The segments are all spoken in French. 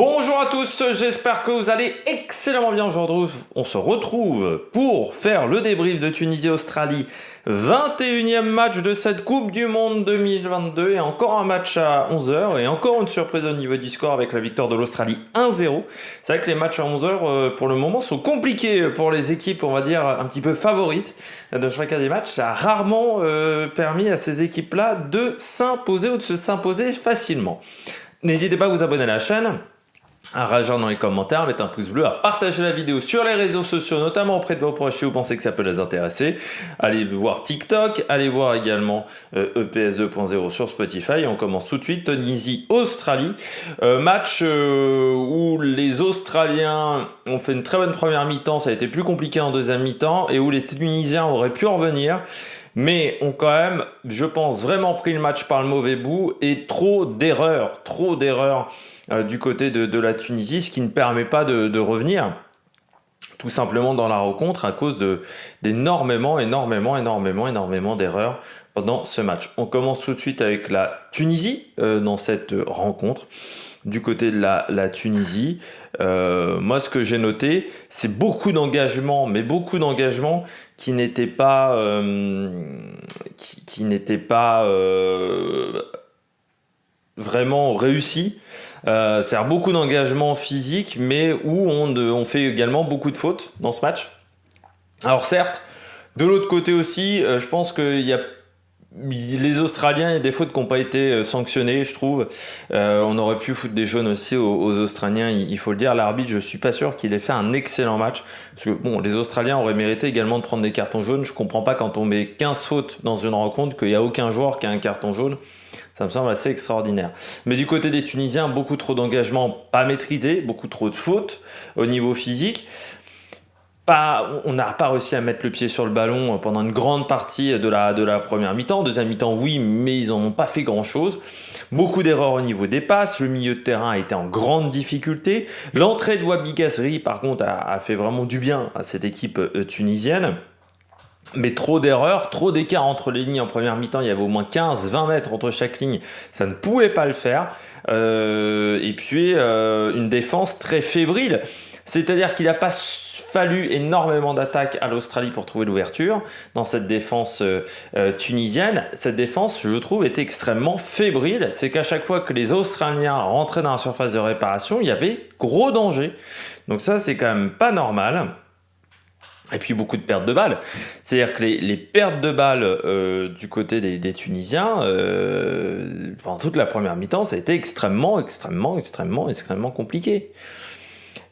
Bonjour à tous, j'espère que vous allez excellemment bien aujourd'hui. On se retrouve pour faire le débrief de Tunisie-Australie. 21e match de cette Coupe du Monde 2022 et encore un match à 11 h et encore une surprise au niveau du score avec la victoire de l'Australie 1-0. C'est vrai que les matchs à 11 h pour le moment sont compliqués pour les équipes, on va dire, un petit peu favorites de chacun des matchs. Ça a rarement permis à ces équipes-là de s'imposer ou de se s'imposer facilement. N'hésitez pas à vous abonner à la chaîne, à réagir dans les commentaires, à mettre un pouce bleu, à partager la vidéo sur les réseaux sociaux, notamment auprès de vos proches si vous pensez que ça peut les intéresser. Allez voir TikTok, allez voir également EPS 2.0 sur Spotify. Et on commence tout de suite. Tunisie-Australie. Match où les Australiens ont fait une très bonne première mi-temps, ça a été plus compliqué en deuxième mi-temps, et où les Tunisiens auraient pu revenir. Mais ont quand même, je pense, vraiment pris le match par le mauvais bout et trop d'erreurs du côté de la Tunisie, ce qui ne permet pas de revenir tout simplement dans la rencontre à cause d'énormément d'erreurs pendant ce match. On commence tout de suite avec la Tunisie dans cette rencontre. Du côté de la Tunisie, moi ce que j'ai noté, c'est beaucoup d'engagement, mais beaucoup d'engagement qui n'étaient pas, vraiment réussis. C'est-à-dire beaucoup d'engagement physique, mais où on fait également beaucoup de fautes dans ce match. Alors certes, de l'autre côté aussi, je pense qu'il y a les Australiens, il y a des fautes qui n'ont pas été sanctionnées, je trouve. On aurait pu foutre des jaunes aussi aux Australiens, il faut le dire. L'arbitre, je suis pas sûr qu'il ait fait un excellent match. Parce que bon, les Australiens auraient mérité également de prendre des cartons jaunes. Je comprends pas quand on met 15 fautes dans une rencontre qu'il n'y a aucun joueur qui a un carton jaune. Ça me semble assez extraordinaire. Mais du côté des Tunisiens, beaucoup trop d'engagement pas maîtrisé, beaucoup trop de fautes au niveau physique. On n'a pas réussi à mettre le pied sur le ballon pendant une grande partie de la première mi-temps. Deuxième mi-temps, oui, mais ils n'en ont pas fait grand-chose. Beaucoup d'erreurs au niveau des passes. Le milieu de terrain a été en grande difficulté. L'entrée de Wabi Gazri, par contre, a fait vraiment du bien à cette équipe tunisienne. Mais trop d'erreurs, trop d'écart entre les lignes en première mi-temps. Il y avait au moins 15-20 mètres entre chaque ligne. Ça ne pouvait pas le faire. Et puis, une défense très fébrile. C'est-à-dire qu'il n'a pas fallu énormément d'attaques à l'Australie pour trouver l'ouverture dans cette défense tunisienne. Cette défense, je trouve, était extrêmement fébrile. C'est qu'à chaque fois que les Australiens rentraient dans la surface de réparation, il y avait gros danger. Donc ça, c'est quand même pas normal. Et puis beaucoup de pertes de balles. C'est-à-dire que les pertes de balles du côté des Tunisiens, pendant toute la première mi-temps, ça a été extrêmement compliqué.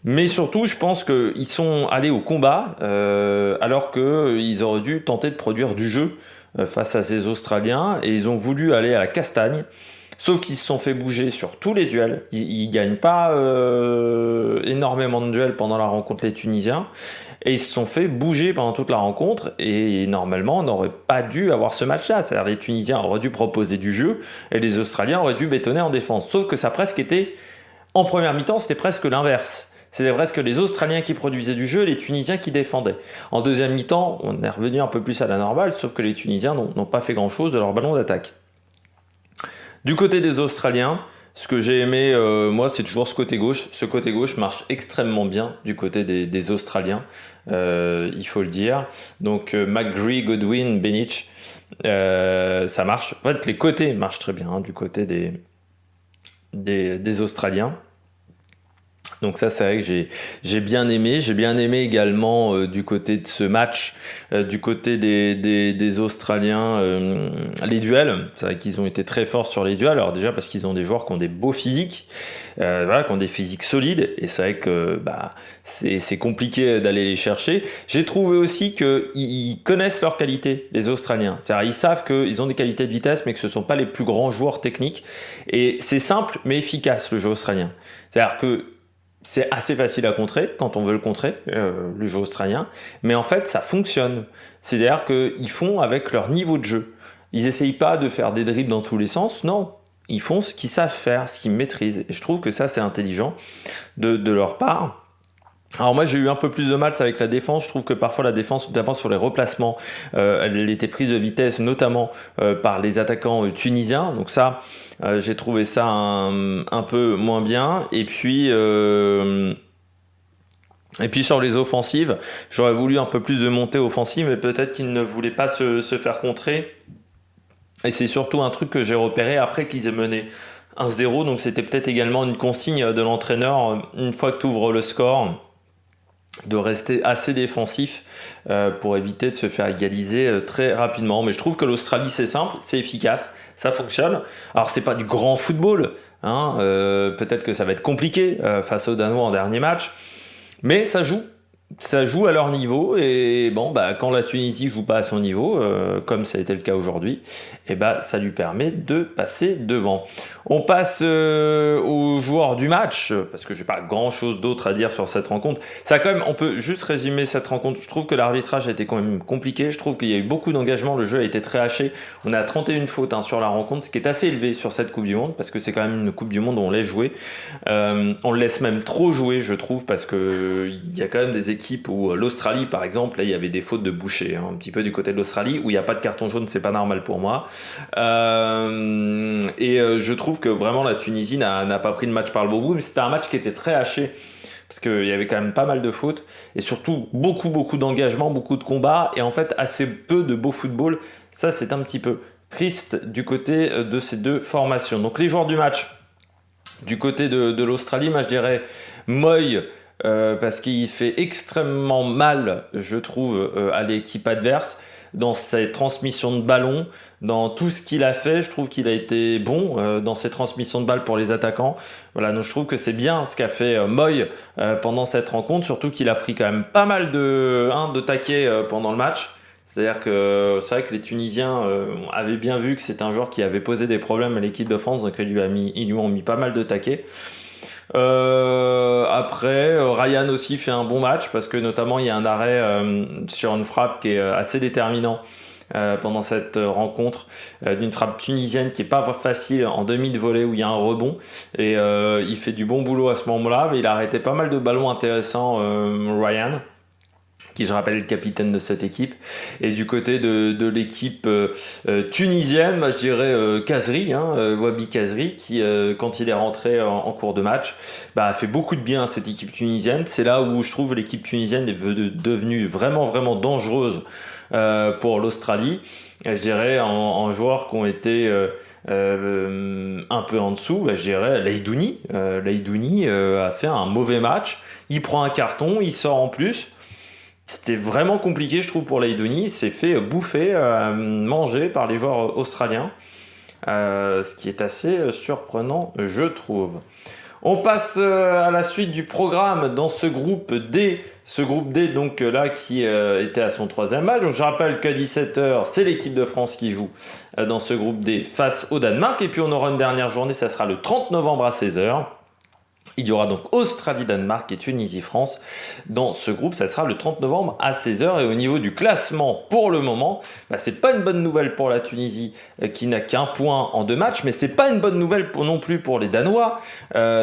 Mais surtout, je pense qu'ils sont allés au combat alors qu'ils auraient dû tenter de produire du jeu face à ces Australiens, et ils ont voulu aller à la castagne. Sauf qu'ils se sont fait bouger sur tous les duels. Ils ne gagnent pas énormément de duels pendant la rencontre, les Tunisiens. Et ils se sont fait bouger pendant toute la rencontre. Et normalement, on n'aurait pas dû avoir ce match-là. C'est-à-dire les Tunisiens auraient dû proposer du jeu et les Australiens auraient dû bétonner en défense. Sauf que ça presque était, en première mi-temps, c'était presque l'inverse. C'était presque les Australiens qui produisaient du jeu et les Tunisiens qui défendaient. En deuxième mi-temps, on est revenu un peu plus à la normale, sauf que les Tunisiens n'ont pas fait grand-chose de leur ballon d'attaque. Du côté des Australiens, ce que j'ai aimé, moi, c'est toujours ce côté gauche. Ce côté gauche marche extrêmement bien du côté des Australiens, il faut le dire. Donc, McGree, Godwin, Benic, ça marche. En fait, les côtés marchent très bien du côté des Australiens. Donc ça, c'est vrai que j'ai bien aimé. J'ai bien aimé également du côté de ce match, du côté des Australiens, les duels. C'est vrai qu'ils ont été très forts sur les duels. Alors déjà parce qu'ils ont des joueurs qui ont des beaux physiques, voilà, qui ont des physiques solides. Et c'est vrai que c'est compliqué d'aller les chercher. J'ai trouvé aussi qu'ils connaissent leurs qualités, les Australiens. C'est-à-dire ils savent qu'ils ont des qualités de vitesse, mais que ce ne sont pas les plus grands joueurs techniques. Et c'est simple, mais efficace, le jeu australien. C'est-à-dire que c'est assez facile à contrer quand on veut le contrer, le jeu australien. Mais en fait, ça fonctionne. C'est-à-dire qu'ils font avec leur niveau de jeu. Ils n'essayent pas de faire des dribbles dans tous les sens. Non, ils font ce qu'ils savent faire, ce qu'ils maîtrisent. Et je trouve que ça, c'est intelligent de leur part. Alors moi j'ai eu un peu plus de mal avec la défense, je trouve que parfois la défense, notamment sur les replacements, elle était prise de vitesse, notamment par les attaquants tunisiens, donc ça j'ai trouvé ça un peu moins bien, et puis sur les offensives, j'aurais voulu un peu plus de montée offensive, mais peut-être qu'ils ne voulaient pas se faire contrer, et c'est surtout un truc que j'ai repéré après qu'ils aient mené 1-0, donc c'était peut-être également une consigne de l'entraîneur, une fois que tu ouvres le score, de rester assez défensif pour éviter de se faire égaliser très rapidement. Mais je trouve que l'Australie, c'est simple, c'est efficace, ça fonctionne. Alors, c'est pas du grand football, hein, peut-être que ça va être compliqué face aux Danois en dernier match, mais ça joue. Ça joue à leur niveau et bon, bah, quand la Tunisie joue pas à son niveau, comme ça a été le cas aujourd'hui, et bah, ça lui permet de passer devant. On passe aux joueurs du match, parce que j'ai pas grand chose d'autre à dire sur cette rencontre. Ça quand même, on peut juste résumer cette rencontre. Je trouve que l'arbitrage a été quand même compliqué. Je trouve qu'il y a eu beaucoup d'engagement. Le jeu a été très haché. On a 31 fautes sur la rencontre, ce qui est assez élevé sur cette Coupe du Monde, parce que c'est quand même une Coupe du Monde où on laisse jouer. On le laisse même trop jouer, je trouve, parce que il y a quand même des équipes où l'Australie, par exemple, là, il y avait des fautes de boucher, un petit peu du côté de l'Australie, où il n'y a pas de carton jaune, c'est pas normal pour moi. Je trouve que vraiment la Tunisie n'a pas pris le match par le bon bout, mais c'était un match qui était très haché, parce qu'il y avait quand même pas mal de fautes, et surtout beaucoup d'engagement, beaucoup de combats, et en fait assez peu de beau football. Ça, c'est un petit peu triste du côté de ces deux formations. Donc les joueurs du match, du côté de l'Australie, moi je dirais Moy, parce qu'il fait extrêmement mal, je trouve, à l'équipe adverse, dans ses transmissions de ballon, dans tout ce qu'il a fait. Je trouve qu'il a été bon dans ses transmissions de balles pour les attaquants. Voilà, donc je trouve que c'est bien ce qu'a fait Moy pendant cette rencontre, surtout qu'il a pris quand même pas mal de taquets pendant le match. C'est-à-dire que c'est vrai que les Tunisiens avaient bien vu que c'était un joueur qui avait posé des problèmes à l'équipe de France, donc ils lui ont mis pas mal de taquets. Après, Ryan aussi fait un bon match parce que notamment il y a un arrêt sur une frappe qui est assez déterminant pendant cette rencontre, d'une frappe tunisienne qui est pas facile en demi de volée où il y a un rebond et il fait du bon boulot à ce moment-là, mais il a arrêté pas mal de ballons intéressants, Ryan, qui je rappelle est le capitaine de cette équipe. Et du côté de l'équipe tunisienne, moi, je dirais Kazri, Wabi Kazri, qui quand il est rentré en cours de match, a fait beaucoup de bien à cette équipe tunisienne. C'est là où je trouve l'équipe tunisienne est devenue vraiment dangereuse pour l'Australie. Et je dirais en joueurs qui ont été un peu en dessous, je dirais Leidouni. Leidouni a fait un mauvais match. Il prend un carton, il sort en plus. C'était vraiment compliqué, je trouve, pour Leidouni. Il s'est fait bouffer, manger par les joueurs australiens, ce qui est assez surprenant, je trouve. On passe à la suite du programme dans ce groupe D. Ce groupe D, donc là, qui était à son troisième match. Donc, je rappelle qu'à 17h, c'est l'équipe de France qui joue dans ce groupe D face au Danemark. Et puis, on aura une dernière journée, ça sera le 30 novembre à 16h. Il y aura donc Australie-Danemark et Tunisie-France dans ce groupe. Ça sera le 30 novembre à 16h. Et au niveau du classement, pour le moment, c'est pas une bonne nouvelle pour la Tunisie qui n'a qu'un point en 2 matchs. Mais c'est pas une bonne nouvelle non plus pour les Danois,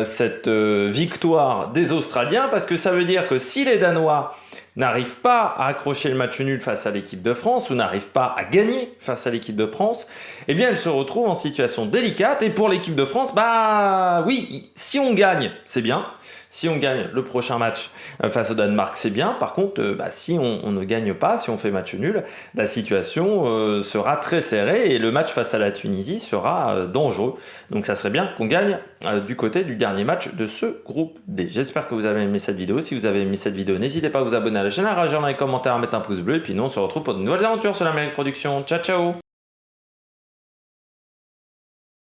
cette victoire des Australiens. Parce que ça veut dire que si les Danois n'arrive pas à accrocher le match nul face à l'équipe de France ou n'arrive pas à gagner face à l'équipe de France, eh bien elle se retrouve en situation délicate. Et pour l'équipe de France, oui, si on gagne, c'est bien. Si on gagne le prochain match face au Danemark, c'est bien. Par contre, si on ne gagne pas, si on fait match nul, la situation sera très serrée et le match face à la Tunisie sera dangereux. Donc ça serait bien qu'on gagne du côté du dernier match de ce groupe D. J'espère que vous avez aimé cette vidéo. Si vous avez aimé cette vidéo, n'hésitez pas à vous abonner à la chaîne, à réagir dans les commentaires, à mettre un pouce bleu. Et puis nous, on se retrouve pour de nouvelles aventures sur l'Amérique Production. Ciao, ciao!